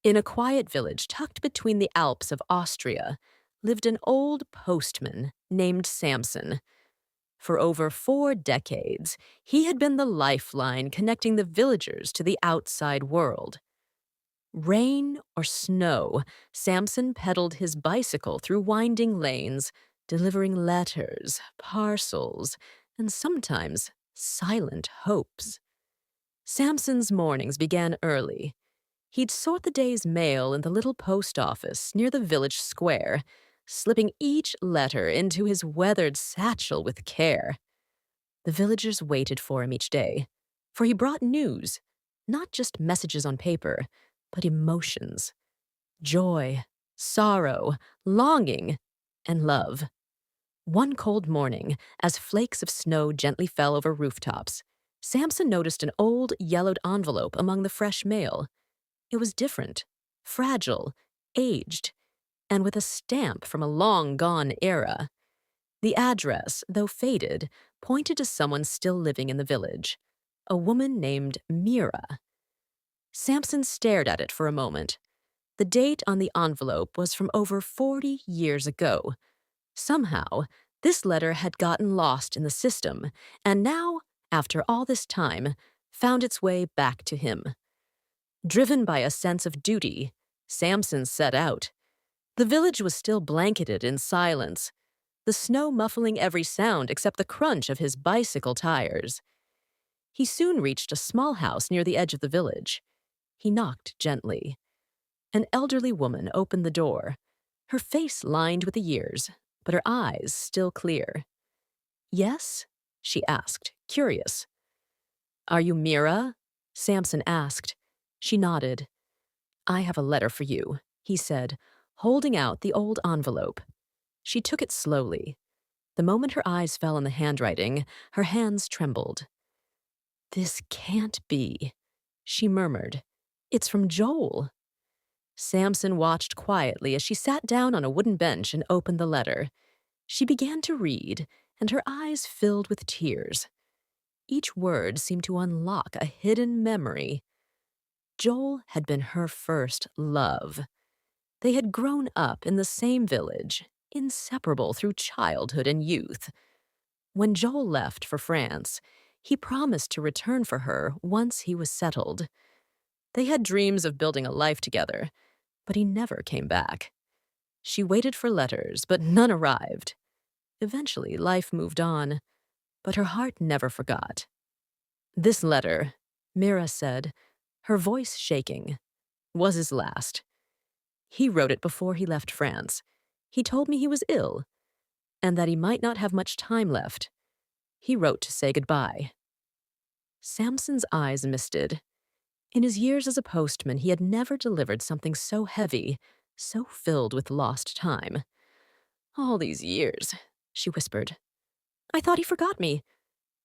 In a quiet village tucked between the Alps of Austria lived an old postman named Samson. For over 4 decades, he had been the lifeline connecting the villagers to the outside world. Rain or snow, Samson pedaled his bicycle through winding lanes, delivering letters, parcels, and sometimes silent hopes. Samson's mornings began early. He'd sort the day's mail in the little post office near the village square, slipping each letter into his weathered satchel with care. The villagers waited for him each day, for he brought news, not just messages on paper, but emotions, joy, sorrow, longing, and love. One cold morning, as flakes of snow gently fell over rooftops, Samson noticed an old, yellowed envelope among the fresh mail. It was different, fragile, aged, and with a stamp from a long-gone era. The address, though faded, pointed to someone still living in the village, a woman named Mira. Samson stared at it for a moment. The date on the envelope was from over 40 years ago. Somehow, this letter had gotten lost in the system, and now, after all this time, found its way back to him. Driven by a sense of duty, Samson set out. The village was still blanketed in silence, the snow muffling every sound except the crunch of his bicycle tires. He soon reached a small house near the edge of the village. He knocked gently. An elderly woman opened the door, her face lined with the years, but her eyes still clear. "Yes?" she asked, curious. "Are you Mira?" Samson asked. She nodded. "I have a letter for you," he said, holding out the old envelope. She took it slowly. The moment her eyes fell on the handwriting, her hands trembled. "This can't be," she murmured. "It's from Joel." Samson watched quietly as she sat down on a wooden bench and opened the letter. She began to read, and her eyes filled with tears. Each word seemed to unlock a hidden memory. Joel had been her first love. They had grown up in the same village, inseparable through childhood and youth. When Joel left for France, he promised to return for her once he was settled. They had dreams of building a life together, but he never came back. She waited for letters, but none arrived. Eventually, life moved on, but her heart never forgot. "This letter," Mira said, her voice shaking, "was his last. He wrote it before he left France. He told me he was ill, and that he might not have much time left. He wrote to say goodbye." Samson's eyes misted. In his years as a postman, he had never delivered something so heavy, so filled with lost time. "All these years," she whispered. "I thought he forgot me."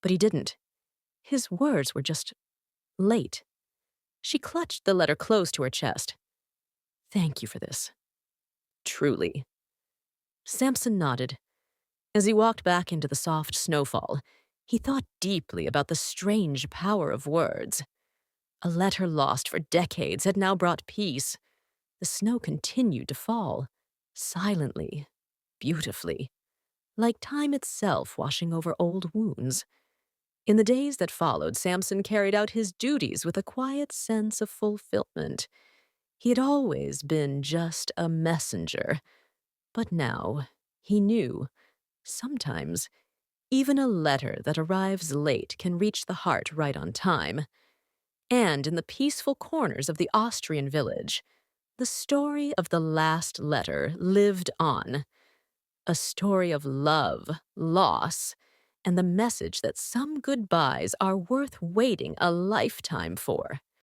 But he didn't. His words were just late. She clutched the letter close to her chest. "Thank you for this. Truly." Samson nodded. As he walked back into the soft snowfall, he thought deeply about the strange power of words. A letter lost for decades had now brought peace. The snow continued to fall, silently, beautifully, like time itself washing over old wounds. In the days that followed, Samson carried out his duties with a quiet sense of fulfillment. He had always been just a messenger, but now he knew, sometimes, even a letter that arrives late can reach the heart right on time. And in the peaceful corners of the Austrian village, the story of the last letter lived on. A story of love, loss, and the message that some goodbyes are worth waiting a lifetime for.